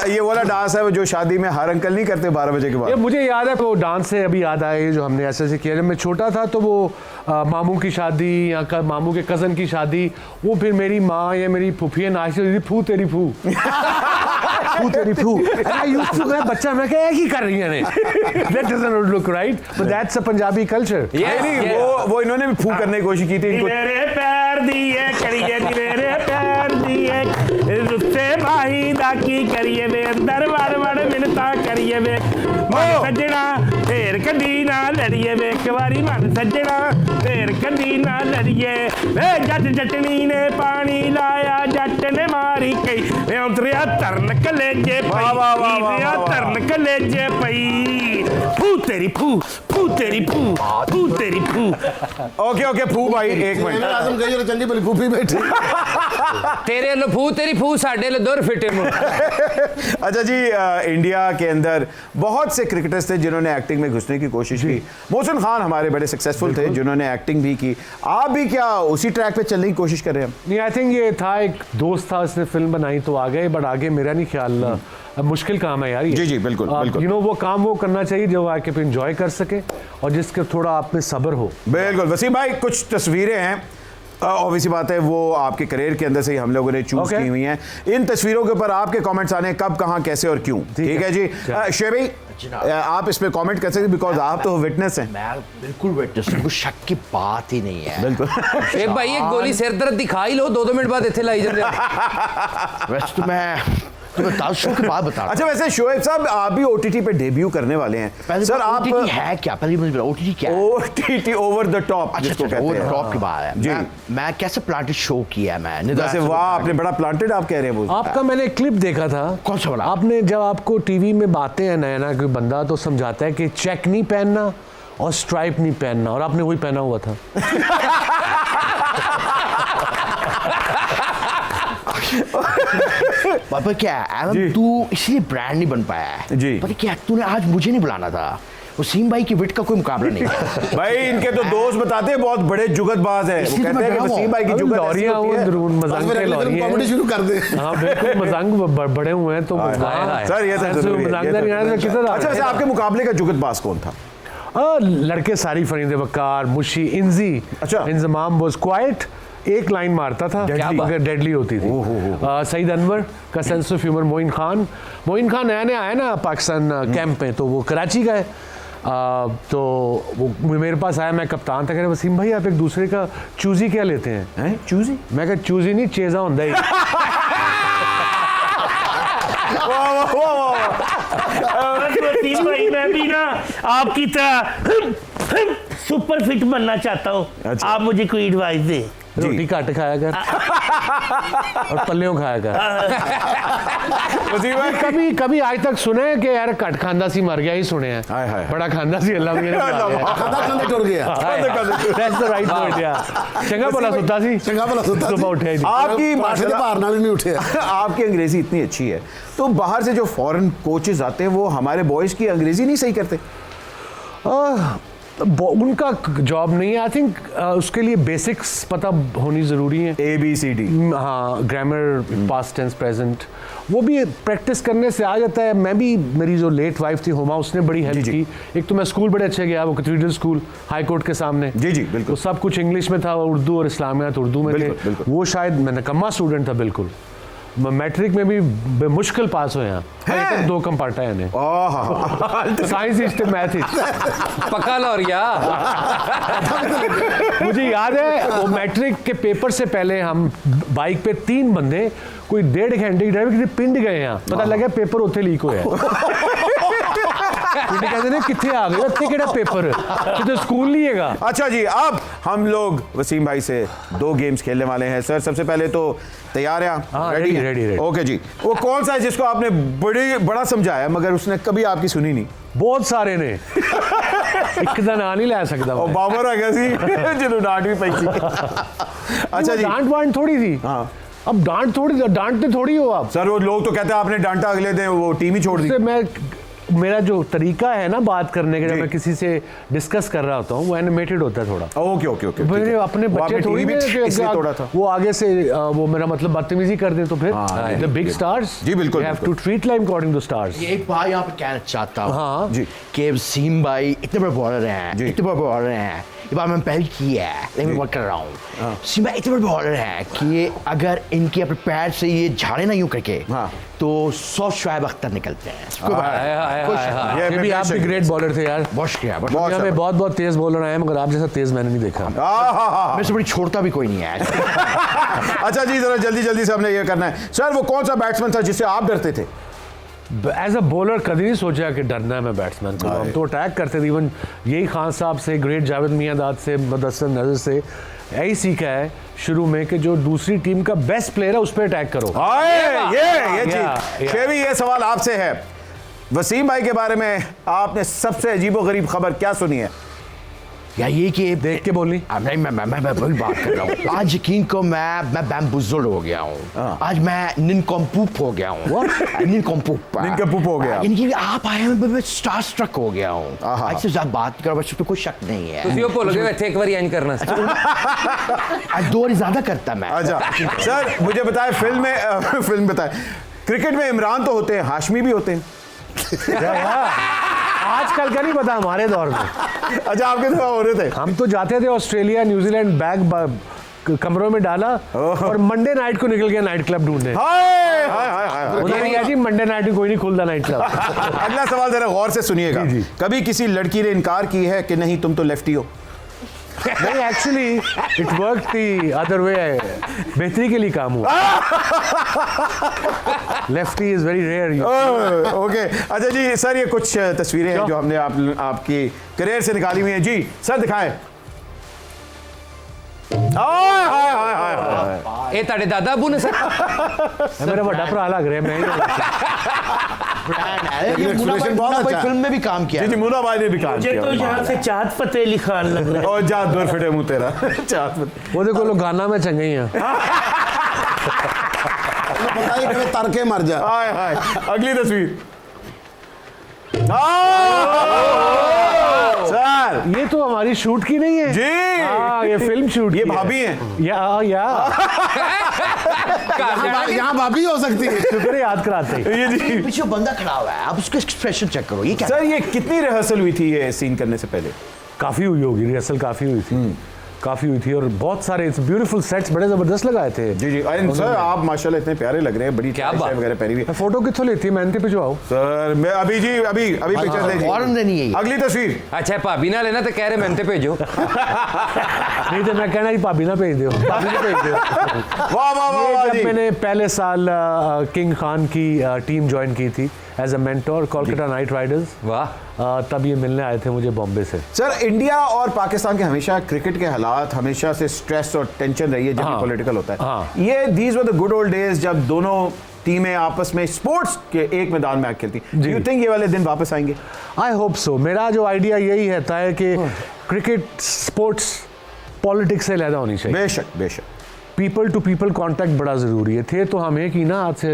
ये वाला डांस है जो शादी में हर अंकल नहीं करते 12 बजे के ये बाद। मुझे याद है, वो डांस से अभी याद आया जो हमने ऐसे ऐसे किया। जब मैं छोटा था तो वो मामू की शादी या मामू के कज़न की शादी, वो फिर मेरी माँ या मेरी फूफी नाचती थी, फू तेरी फू फू तेरी फू। बच्चा मैं क्या ही कर रही है, that doesn't look right, but that's a Punjabi culture। नहीं, वो इन्होंने भी फू करने की कोशिश की थी इनको। मेरे पैर दिए करिए, मेरे पैर दिए रुस्से भाई दा की करिए वे, अंदर वड़ वड़ मिनता करिए वे, मन सज्जना फेर कदी ना लड़िए वे, एक बारी मन सज्जना फेर कदी ना लड़िए वे, जट जटनी ने पानी लाया जट ने मारी कई वे, उतरिया तरन कलेजे पई, उतरिया तरन कलेजे पई, फू तेरी फू फू तेरी फू फू तेरी फू। ओके फू भाई, एक मिनट। आजम कही चंगी भली फूफी बैठी। तेरे लो फू तेरी फू, साडे लो दुर फिटे मुंह। अच्छा जी, इंडिया के अंदर बहुत से क्रिकेटर्स थे जिन्होंने एक्टिंग में घुसने की कोशिश की। मोहसिन खान हमारे बड़े सक्सेसफुल थे जिन्होंने एक्टिंग भी की। आप भी क्या उसी ट्रैक पे चलने की कोशिश कर रहे हैं? नहीं, आई थिंक ये था, एक दोस्त था, उसने फिल्म बनाई तो आ गए, बट आगे मेरा नहीं ख्याल। अब मुश्किल काम है यार ये। जी बिल्कुल बिल्कुल। यू नो वो काम वो करना चाहिए जो आके पे एंजॉय कर सके और जिसके थोड़ा आप में सब्र हो। बिल्कुल वसीम भाई, कुछ तस्वीरें हैं, ऑब्वियसली बात है वो आपके करियर के अंदर से ही हम लोगों ने चूज की हुई हैं। इन तस्वीरों के ऊपर आपके कमेंट्स आने, कब कहां कैसे और क्यों, ठीक है जी। शेब भाई, आप इस पे कमेंट कर सकते, बिकॉज आप तो विटनेस हैं। मैं बिल्कुल विटनेस हूं, शक की बात ही नहीं है। बिल्कुल। एक भाई एक गोली सिर दर्द दिखा ही लो, 2 मिनट बाद इत्थे लाई जाते। वैसे तो मैं बता शो के बाद बता। अच्छा वैसे शोएब साहब, आप भी OTT पे डेब्यू करने वाले हैं सर। आप OTT है क्या, पहले मुझे OTT क्या है? OTT ओवर द टॉप जिसको कहते हैं। ओवर द टॉप की बात है जी। मैं कैसे प्लांटेड शो किया है मैंने। वैसे वाह, आपने बड़ा प्लांटेड, आप कह रहे हैं वो। आपका मैंने क्लिप देखा था। कौन सा वाला? आपने जब आपको टीवी में बातें हैं नया ना, कोई बंदा तो समझाता है कि चेक नहीं पहनना और स्ट्राइप नहीं पहनना, और आपने वही पहना हुआ था। पापा क्या है, तू इसलिए ब्रांड नहीं बन पाया है जी। पता क्या, तूने आज मुझे नहीं बुलाना था, वसीम भाई की विट का कोई मुकाबला नहीं है। भाई इनके तो दोस्त बताते हैं बहुत बड़े जुगतबाज हैं, वो इसी कहते हैं कि वसीम भाई की जुगत ऐसी लॉरियां होती है। मजंग के लॉरियां कॉमेडी शुरू कर दे। हाँ बिल्कुल मजंग बड़े हुए हैं तो सर ये तो जरूरी है, ये तो जरूरी है। अच्छा वैसे आपके मुकाबले का जुगतबाज कौन था? लड़के सारी फरीद वकार, मुशी, इंजी। अच्छा। इंजमाम वाज क्वाइट, एक लाइन मारता था मगर डेडली होती थी। सईद अनवर का sense of humour. Moin Khan नया नया आया ना पाकिस्तान कैंप में, तो वो कराची का है। तो वो मेरे पास आया, मैं कप्तान था, कह रहे वसीम भाई आप एक दूसरे का चूजी क्या लेते हैं? चूजी? मैं कहा चूजी नहीं, चेजा होता ही। वसीम भाई मैं भी ना आपकी तरह सुपर फिट बनना चाहता हूँ। अच्छा। आप मुझे कोई एडवाइस दे। रोटी घट खाया कर और पल्लियों खाया कर। वसीम भाई कभी कभी आज तक सुने हैं कि यार कट खांदा सी मर गया ही सुने हैं। हाय हाय। बड़ा खांदा सी अल्लाह मेरे खादा खाने टुर गया। दैट्स द राइट वर्ड यार। चंगा भला सुता सी, चंगा भला सुता सी। सुबह उठे ही नहीं। आपकी माशाल्लाह बाहर नाल नहीं उठे। आपकी अंग्रेजी इतनी अच्छी है, तो बाहर से जो फॉरेन कोचेस आते हैं वो हमारे बॉयज की अंग्रेजी नहीं सही करते? उनका जॉब नहीं है, आई थिंक उसके लिए बेसिक्स पता होनी ज़रूरी है। ABCD। हाँ, ग्रामर, पास्ट टेंस, प्रेजेंट, वो भी प्रैक्टिस करने से आ जाता है। मैं भी, मेरी जो लेट वाइफ थी हुमा, उसने बड़ी हेल्प की। एक तो मैं स्कूल बड़े अच्छे गया, वो कैथेड्रल स्कूल हाई कोर्ट के सामने। जी जी बिल्कुल। तो सब कुछ इंग्लिश में था, उर्दू और इस्लामियात उर्दू में थे। बिल्कुल। वो शायद मैं नकम्मा स्टूडेंट था बिल्कुल। मैट्रिक में भी मुश्किल पास हुए हैं, 2 कंपार्टा है साइंस हिस्ट्री मैथ पक्का लौरिया। मुझे याद है वो मैट्रिक के पेपर से पहले हम बाइक पे 3 बंदे कोई 1.5 घंटे की ड्राइव किसी पिंड गए हैं, पता लगा पेपर उत्थे लीक होया। कहते ने किथे आ गए, इतने केड़ा पेपर तो स्कूल नहीं हैगा। अच्छा जी, अब हम लोग वसीम भाई से 2 गेम्स खेलने वाले हैं। सर सबसे पहले तो तैयार हैं? हाँ, रेडी। ओके जी, वो कौन सा है जिसको आपने बड़ा समझाया मगर उसने कभी आपकी सुनी नहीं? बहुत सारे ने एक दा नाम नहीं ला सकता। और बाबर आ गया सी जिन्होंने डांट भी पाई थी। अच्छा जी, डांट वांट थोड़ी थी। हाँ। अब डांटते थोड़ी हो आप। सर वो लोग तो कहते हैं आपने डांटा, अगले दिन वो टीम ही छोड़ दी। मेरा जो तरीका है ना बात करने का, जब मैं किसी से डिस्कस कर रहा होता हूँ, वो एनिमेटेड होता है थोड़ा। ओके मेरे अपने बच्चे थोड़ी वो आगे से वो मेरा मतलब बदतमीजी कर दे तो फिर द बिग स्टार्स जी बिल्कुल, you have to treat like according to stars। ये एक बात यहाँ पे कहना चाहता हूँ। हाँ जी। कि वसीम भाई इतने बड़े बॉलर हैं, इतने बड़े बॉलर हैं, ये बात मैंने पहले की है, लेकिन मैं वर्क कर रहा हूँ। वसीम भाई इतने बड़े बॉलर हैं कि अगर इनके अपने पैर से ये झाड़े ना यूं करके, तो 100 शुएब अख्तर निकलते हैं। ये भी आप भी ग्रेट बॉलर थे यार। बहुत शुक्रिया। दुनिया में बहुत तेज बॉलर आए हैं, मगर आप जैसा तेज मैंने नहीं देखा। मेरे से बड़ी छोड़ता भी कोई नहीं है। अच्छा जी, जरा जल्दी से हमने ये करना है। सर वो कौन सा बैट्समैन था जिससे आप डरते थे? एज अ बॉलर कभी नहीं सोचा कि डरना है मैं बैट्समैन को। हम तो अटैक करते थे। इवन यही खान साहब से, ग्रेट जावेद मियांदाद से, मुदस्सिर नजर से यही सीखा है शुरू में कि जो दूसरी टीम का बेस्ट प्लेयर है उस पर अटैक करो। ये चीज शेवी, ये सवाल आपसे है। वसीम भाई के बारे में आपने सबसे अजीबोगरीब खबर क्या सुनी है? या ये कि देख के बोली। नहीं, मैं वही बात कर रहा हूँ। आज यकीन को मैं बैम्बुज़ल्ड हो गया हूँ। आज मैं निनकॉम्पूप हो गया हूँ। निनकॉम्पूप हो गया। यानी कि आप आए हैं, मैं स्टार स्ट्रक हो गया हूँ। आज से ज़्यादा बात करो, बस तो कोई शक नहीं है। ਤੁਸੀਂ ਉਹ ਭੁੱਲ ਗਏ ਇੱਥੇ ਇੱਕ ਵਾਰੀ ਐਂ करना। आज 2 बार ज़्यादा करता मैं। अच्छा सर मुझे बताएं, फिल्म बताएं, क्रिकेट में इमरान तो होते हैं, हाशमी भी होते हैं। आजकल का नहीं पता, हमारे दौर में। अच्छा आपके दौर हो रहे थे? हम तो जाते थे ऑस्ट्रेलिया, न्यूजीलैंड, बैग कमरों में डाला और मंडे नाइट को निकल गया नाइट क्लब ढूंढने। उन्होंने कहा जी मंडे नाइट में कोई नहीं खुलता नाइट क्लब। अगला सवाल जरा गौर से सुनिएगा। कभी किसी लड़की ने इनकार की है कि नहीं तुम तो लेफ्टी हो? नहीं, actually it work the other way. बेहतरी के लिए काम हुआ। Lefty is very rare. Okay अच्छा जी, सर ये कुछ तस्वीरें हैं जो हमने आपकी करियर से निकाली हुई हैं। जी सर दिखाएं। ਇਹ ਤੁਹਾਡੇ ਦਾਦਾ ਅਬੂ ਨੇ सर? मेरा बड़ा भरा लग रहा है। मैं फिल्म में भी काम किया। जी मुन्ना भाई ने भी काम मुझे किया। तो यहाँ से चाँद फतेह अली खान लग रहा है। और जात भर फिटे मुंह तेरा। चाँद वो देखो लोग गाना में चंगे ही हैं। बताइए कि तर के मर जा। हाय हाय, अगली तस्वीर। सर ये तो हमारी शूट की नहीं है जी, हाँ, ये फिल्म शूट ये की है। भाभी हैं। या यहाँ भाभी हो सकती है। शुक्र है याद कराते ही। ये जी पीछे बंदा खड़ा हुआ है, आप उसका एक्सप्रेशन चेक करो, ये क्या सर, ये कितनी रिहर्सल हुई थी ये सीन करने से पहले? काफी हुई होगी, रिहर्सल काफी हुई थी, काफी हुई थी, और बहुत सारे ब्यूटीफुल सेट्स बड़े जबरदस्त लगाए थे। जी जी, अरे सर आप माशाल्लाह इतने प्यारे लग रहे हैं, बड़ी क्या टाई बात। वगैरह पहनी हुई। फोटो कितों लेती है, मैंने भिजवाओ। सर मैं अभी जी अभी पिक्चर ले फौरन देनी है ये। अगली तस्वीर। अच्छा भाभी ना लेना तो कह रहे मैंने भेजो। नहीं तो मैं कहना ही भाभी ना भेज दो, भाभी ने भेज दो। वाह वाह वाह वाह जब जी। मैंने पहले साल किंग खान की टीम ज्वाइन की थी as a mentor, Kolkata Knight Riders, वाह, तब ये मिलने आए थे मुझे बॉम्बे से। सर इंडिया और पाकिस्तान के हमेशा क्रिकेट के हालात हमेशा से स्ट्रेस और टेंशन रही है जब हाँ, पॉलिटिकल होता है। हाँ। ये these were the good old days जब दोनों टीमें आपस में स्पोर्ट्स के एक मैदान में खेलती। यू थिंक ये वाले दिन वापस आएंगे? I hope so. मेरा जो आइडिया यही रहता है कि क्रिकेट स्पोर्ट्स पॉलिटिक्स से अलहदा होनी चाहिए। बेशक बेशक। पीपल टू पीपल कांटेक्ट बड़ा ज़रूरी है। थे तो हम एक ही ना आज से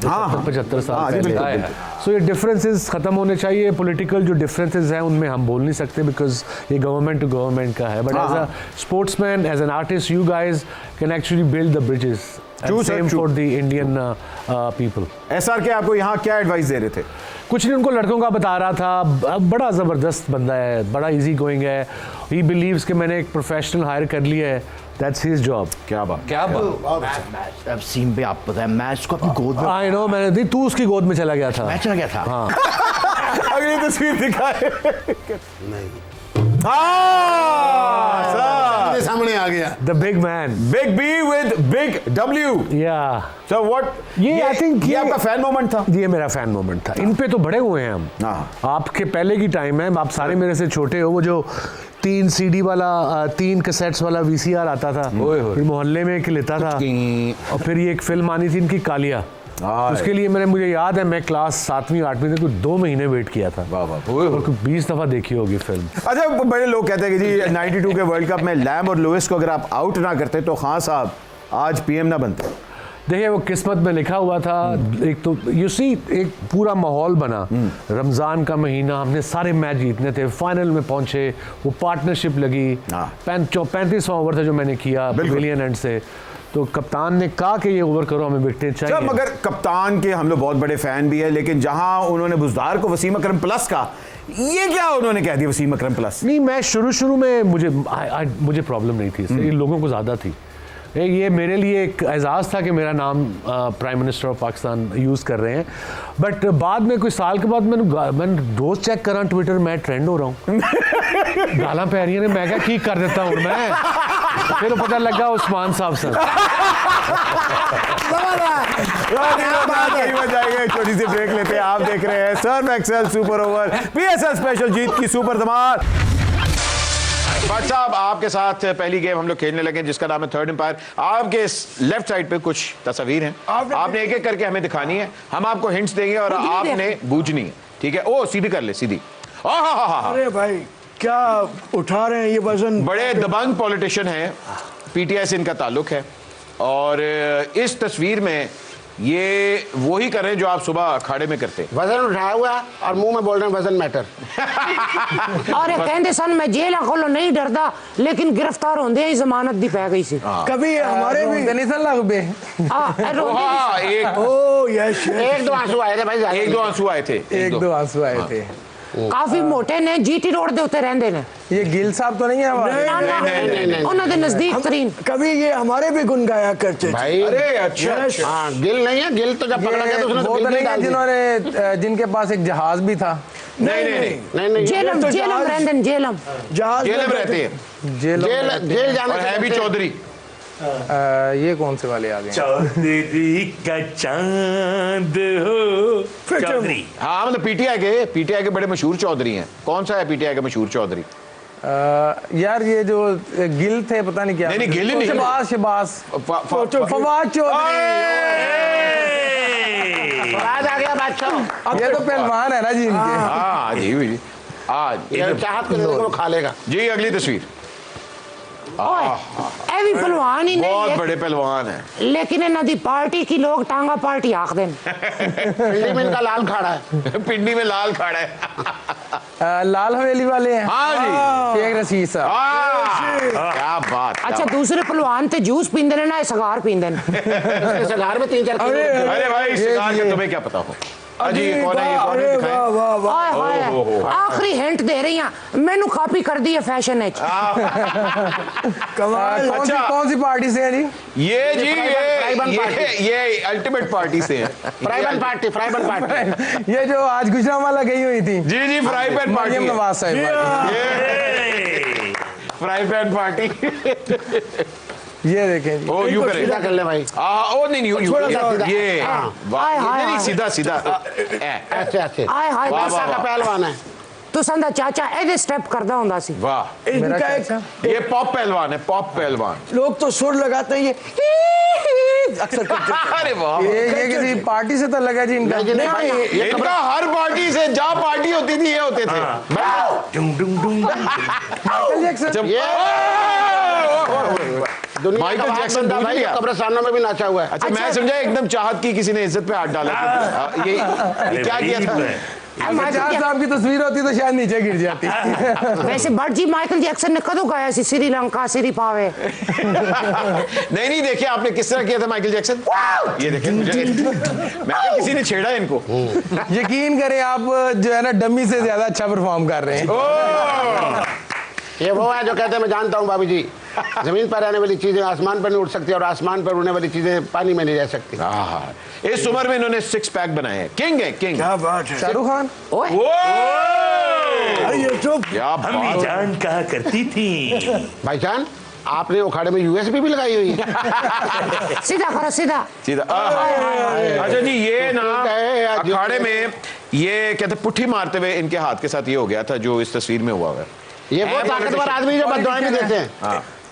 हाँ, 75 साल हाँ, जी, पहले। बिल्कुल, सो ये डिफरेंसेस ख़त्म होने चाहिए। पॉलिटिकल जो डिफरेंसेस हैं उनमें हम बोल नहीं सकते, बिकॉज ये गवर्नमेंट टू गवर्नमेंट का है। But as a sportsman, as an artist, you guys can actually build the bridges. True, sir, same true. For the Indian people. SR के आपको यहाँ क्या एडवाइस दे रहे थे? कुछ नहीं, उनको लड़कों का बता रहा था। बड़ा ज़बरदस्त बंदा है, बड़ा इजी गोइंग है। ही बिलीव्स कि मैंने एक प्रोफेशनल हायर कर लिया है, दैट्स हिज जॉब। क्या बात। क्या बात। अब सीन पे आप पता है, मैं इसको अपनी गोद में आई नो, मैंने दी, तू उसकी गोद में चला गया था। मैं चला गया था। हाँ, अगली तस्वीर दिखाए। हाँ, सर मेरे सामने आ गया। The big man. Big be with big W. या सो व्हाट, ये I think ये ये- आपका फैन मोमेंट था? ये मेरा फैन मोमेंट था। इन पे तो बड़े हुए हैं हम। हाँ। आपके पहले की टाइम है, आप सारे मेरे से छोटे हो। वो जो 3 CD वाला 3 कैसेट्स वाला VCR आता था, फिर मोहल्ले में एक लेता था, और फिर ये एक फिल्म आनी थी इनकी कालिया। उसके लिए मुझे याद है, मैं क्लास 7वीं 8वीं में कुछ 2 महीने वेट किया था। और कुछ 20 दफ़ा देखी होगी फिल्म। अच्छा, बड़े लोग कहते हैं कि जी 92 के वर्ल्ड कप में लैम और लुइस को अगर आप आउट ना करते तो खान साहब आज PM ना बनते। देखिए, वो किस्मत में लिखा हुआ था। एक तो यू सी, एक पूरा माहौल बना। रमज़ान का महीना, हमने सारे मैच जीतने थे, फाइनल में पहुंचे, वो पार्टनरशिप लगी। 35वां ओवर था जो मैंने किया पवेलियन एंड से। तो कप्तान ने कहा कि ये ओवर करो, हमें विकेटें चाहिए। मगर कप्तान के हम लोग बहुत बड़े फैन भी है, लेकिन जहां उन्होंने बुजदार को वसीम अकरम प्लस का, ये क्या उन्होंने कह दिया वसीम अकरम प्लस? नहीं, मैं शुरू में मुझे प्रॉब्लम नहीं थी इससे, लोगों को ज़्यादा थी। ये मेरे लिए एक एजाज़ था कि मेरा नाम prime minister of Pakistan use कर रहे हैं। बट बाद में कुछ साल के बाद मैंने रोज़ चेक करा ट्विटर, मैं ट्रेंड हो रहा हूँ। गाला पै रही ने, मैं क्या ठीक कर देता हूँ मैं। फिर पता लगा उस्मान साहब से। छोटी सी ब्रेक लेते हैं। आप देख रहे हैं Surf Excel super over PSL special जीत की सुपर धमाल। भट्ट साहब, आपके साथ पहली गेम हम लोग खेलने लगे जिसका नाम है थर्ड एम्पायर। आपके लेफ्ट साइड पे कुछ तस्वीर हैं, आपने एक एक करके हमें दिखानी है। हम आपको हिंट्स देंगे और आपने बूझनी है, ठीक है? ओ सीधी कर ले, सीधी। अरे भाई क्या उठा रहे हैं ये वजन? बड़े दबंग पॉलिटिशियन हैं, PTI से इनका ताल्लुक है, और इस तस्वीर में ये वही कर रहे हैं जो आप सुबह अखाड़े में करते। वजन उठाया हुआ है और मुंह में बोल रहे हैं वजन मैटर। अरे कहते सन मैं जेल खोलो नहीं डरदा, लेकिन गिरफ्तार होंदे ही जमानत दी पै गई सी। कभी हमारे भी एक ओ यस एक दो आंसू आए थे भाई, एक दो आंसू आए थे, एक दो आंसू आए थे। काफी मोटे ने, GT रोड दे उत्ते रहंदे ने। ये गिल साहब तो नहीं है हमारे? उन्हां दे नजदीक तरीन। कभी ये हमारे भी गुन गाया करते थे। भाई अरे अच्छा, अच्छा। हाँ, गिल नहीं है, गिल तो जब पकड़ा गया तो उसने वो गिल तो नहीं है डाल दी। जिन्होंने जिनके पास एक जहाज भी था। नहीं जेलम तो जेलम जहाज- रहंदे जेलम। जहाज जेल में में रहते हैं, जेल जेल जाने और से है भी पहले- चौधरी। ये कौन से वाले आ गए? चौधरी का चांद हो चौधरी। हाँ, मतलब PTI के बड़े मशहूर चौधरी हैं। कौन सा है PTI का मशहूर चौधरी? यार ये जो गिल थे, पता नहीं क्या। नहीं, गिल ही नहीं। शबाज फवाद चौधरी। फवाद आ गया बादशाह। ये तो पहलवान है ना जी इनके। हाँ जी, आज चाहत को दे देंगे वो खा लेगा। जी। अगली तस्वीर। ए भी पहलवान ही नहीं बहुत है, बड़े पहलवान है। लेकिन इन्हां दी पार्टी की लोग टांगा पार्टी आख देन। पिंडी में इनका लाल खाड़ा है। पिंडी में लाल खाड़ा है। लाल हवेली वाले हैं। हाँ जी, शेख रशीद साहब। क्या बात। अच्छा दूसरे पहलवान ते जूस पींदे ने ना सगार पींदे ने। इसके सगार में 3-4 किलो। अरे भाई शिकार का तुम्हें क्या पता हो। अजी ये कौन है, ये कौन है, दिखाएं। हाय हाय आखिरी हिंट दे रही हैं, मैनू कॉपी कर दी है फैशन है। कमाल। कौन सी पार्टी से है जी? ये जी ये अल्टीमेट पार्टी से है। Frypan party. ये जो आज गुजरांवाला गई हुई थी। जी fry pan party. Maryam Nawaz साहब। Fry pan party. ये देखें जी। ओ यू करें। सीधा कर ले भाई। ओ नहीं यू ये हाय, हाय, नहीं, हाय। सीधा ऐसे ऐसे। हाय हाय वाह, ऐसा का पहलवान है। तू संदा चाचा एदे स्टेप करदा हुंदा सी। वाह। इनका एक ये पॉप पहलवान है, पॉप पहलवान। लोग तो सुर लगाते हैं ये अक्सर करते हैं। अरे वाह। ये किसी पार्टी से तो लगा जी इनका। इनका हर पार्टी से जहाँ पार्टी होती थी ये होते थे। Michael Jackson. दुनिया माइकल का जैक्सन बंदा भूल भाई गया। कब्रिस्तानों में भी नाचा हुआ है। अच्छा मैं समझा एकदम चाहत की किसी ने इज्जत पे हाथ डाला। ये क्या किया था? जहाज साहब की तस्वीर होती तो शायद नीचे गिर जाती। वैसे बट जी माइकल जैक्सन ने कदों गाया सी श्रीलंका सिरी पावे। नहीं देखिए आपने किस तरह किया था माइकल जैक्सन। ये देखिए मुझे मैं किसी ने छेड़ा इनको। यकीन करें आप जो है ना डमी से ज्यादा अच्छा परफॉर्म कर रहे हैं। ये वो है जो कहते हैं मैं जानता हूँ बाबू जी, जमीन पर रहने वाली चीजें आसमान पर नहीं उड़ सकती और आसमान पर उड़ने वाली चीजें पानी में नहीं रह सकती। इस उम्र में इन्होंने 6 पैक बनाए हैं। किंग है किंग। क्या बात है। शाहरुख खान। ये तो क्या अम्मी बात। जान कहा करती थी। भाईजान आपने उखाड़े में यूएसबी भी लगाई हुई है। सीधा करो सीधा। अच्छा जी ये ना है, अखाड़े में ये कहते पुट्ठी मारते हुए इनके हाथ के साथ ये हो गया था जो इस तस्वीर में हुआ है। ये वो ताकतवर आदमी जो बददुआएं भी देते हैं।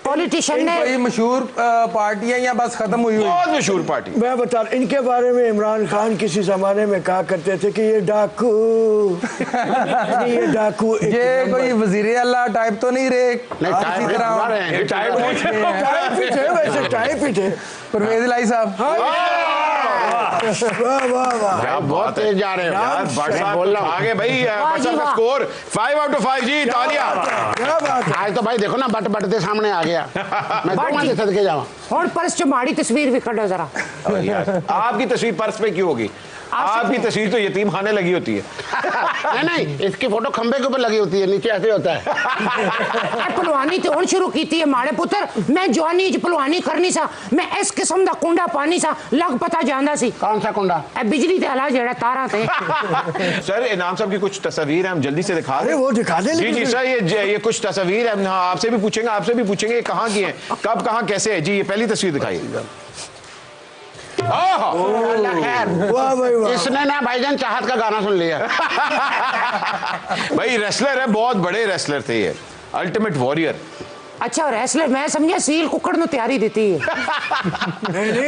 पॉलिटिशियन ने कोई मशहूर पार्टी है या बस खत्म हुई हुई? बहुत मशहूर पार्टी। मैं बता इनके बारे में इमरान खान किसी जमाने में कहा करते थे कि ये डाकू ये डाकू ये कोई वजीर आला टाइप तो नहीं रहे? नहीं, टाइप किसी तरह रहे हैं। टाइप ही थे, वैसे टाइप ही थे। परवेज इलाही साहब। वाह वाह वाह। क्या बहुत तेज जा रहे हो यार भट्ट साहब बोल रहा हूँ। आगे भाई भट्ट साहब का वाह। स्कोर 5 आउट ऑफ 5 जी तालियां। क्या बात है। आज तो भाई देखो ना बट बटते सामने आ गया। मैं दो से सदके जाऊँ। हुण पर्स च माड़ी तस्वीर भी कढो जरा। आपकी तस्वीर पर्स पे क्यों होगी? आपकी तस्वीर तो यतीम खाने लगी होती है। नहीं इसकी फोटो खंबे के ऊपर लगी होती है, नीचे ऐसे होता है। पहलवानी तो हुण शुरू कीती है माड़े पुत्र। मैं जवानी च पहलवानी करनी सा, मैं इस किस्म दा कुंडा पानी सा लग पता जांदा सी। कौन सा कुंडा? ए बिजली ते हला जेड़ा तारा ते। सर इनाम साहब की कुछ तस्वीर है, हम जल्दी से दिखा अरे दें। वो दिखा दे। जी जी सर ये कुछ तस्वीर है, हाँ, आपसे भी पूछेंगे ये कहाँ की है, कब कहाँ कैसे है जी। ये पहली तस्वीर दिखाइए। वाह भाई वाह। इसने ना भाईजान चाहत का गाना सुन लिया। भाई रेसलर है, बहुत बड़े रेसलर थे ये, अल्टीमेट वॉरियर। अच्छा रेसलर मैं समझा सील कुकड़ नु तैयारी देती है।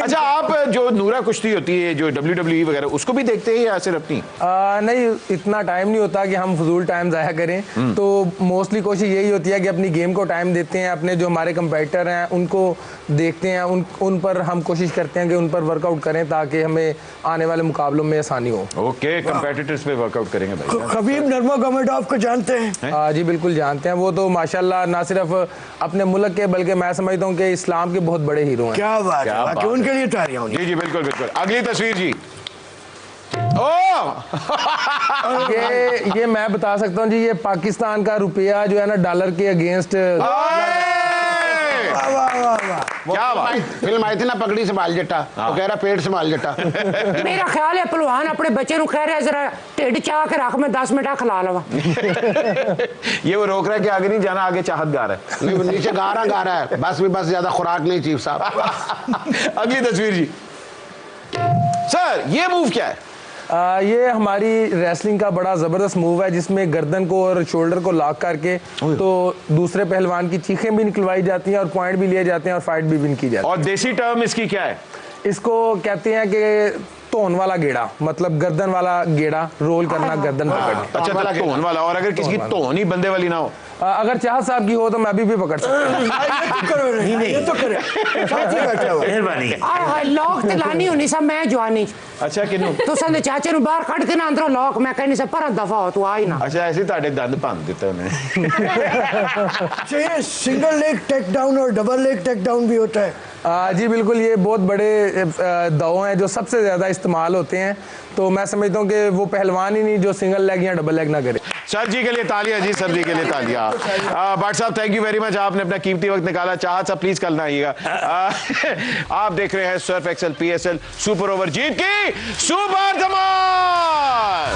अच्छा आप जो नूरा कुश्ती होती है जो WWE वगैरह उसको भी देखते हैं या सिर्फ अपनी? नहीं इतना टाइम नहीं होता कि हम फजूल टाइम ज़ाया करें, तो मोस्टली कोशिश यही होती है कि अपनी गेम को टाइम देते हैं, अपने जो हमारे कंपेटिटर हैं उनको देखते हैं, उन पर हम कोशिश करते हैं कि उन पर वर्कआउट करें ताकि हमें आने वाले मुकाबलों में आसानी हो। ओके कंपेटिटर्स पे वर्कआउट करेंगे भाई। खबीब नर्मगोमेडोव को जानते हैं? जी बिल्कुल जानते हैं। वो तो माशाल्लाह ना सिर्फ अपने मुल्क के बल्कि मैं समझता हूँ कि इस्लाम के बहुत बड़े हीरो हैं। क्या बात है, वाकई उनके लिए तालियां होनी। जी जी बिल्कुल बिल्कुल। अगली तस्वीर जी। ये मैं बता सकता हूँ जी, ये पाकिस्तान का रुपया जो है ना डॉलर के अगेंस्ट। क्या बात। फिल्म आई थी ना पगड़ी संभाल जट्टा, तो कह रहा पेट संभाल जट्टा। मेरा ख्याल है पहलवान अपने बच्चे नु कह रहा है जरा ढिड चाह के रख मैं 10 मिनट खिला लवा। ये वो रोक रहा है कि आगे नहीं जाना, आगे चाहत गा रहा है। नहीं नीचे गा रहा है, बस भी बस ज्यादा खुराक नहीं चीफ साहब। अगली तस्वीर जी। सर ये मूव क्या है? ये हमारी रेसलिंग का बड़ा ज़बरदस्त मूव है जिसमें गर्दन को और शोल्डर को लॉक करके तो दूसरे पहलवान की चीखें भी निकलवाई जाती हैं और पॉइंट भी लिए जाते हैं और फाइट भी विन की जाती है। और देसी टर्म इसकी क्या है? इसको कहते हैं कि तोन वाला गेड़ा, मतलब गर्दन वाला गेड़ा, रोल करना गर्दन पकड़। अच्छा तो तोन वाला, और अगर किसी की तोन ही बंदे वाली ना हो? अगर चाह साहब की हो तो मैं अभी भी पकड़ सकता हूँ। ये तो करे साथ ही बैठा हुआ। मेहरबानी। लॉक ते लानी होनी सा मैं जवानी अच्छा किनू? तो संदे चाचे नु बाहर कट के ना अंदर लॉक मैं कहनी से पर दफा हो तू आई ना। अच्छा ऐसे ਤੁਹਾਡੇ दंद भंन ਦਿੱਤੇ ਉਹਨੇ। अच्छा ये सिंगल लेग टेक डाउन और डबल लेग टेक डाउन भी होता है? जी बिल्कुल, ये बहुत बड़े दाव हैं जो सबसे ज़्यादा इस्तेमाल होते हैं, तो मैं समझता हूँ कि वो पहलवान ही नहीं जो सिंगल लेग या डबल लेग ना करे। सर जी के लिए तालियां जी, सर जी के लिए तालियां। भट्ट साहब थैंक यू वेरी मच, आपने अपना कीमती वक्त निकाला। चाहत साहब प्लीज कल ना आइएगा। आप देख रहे हैं Surf Excel PSL super over, जीत की सुपर धमाल।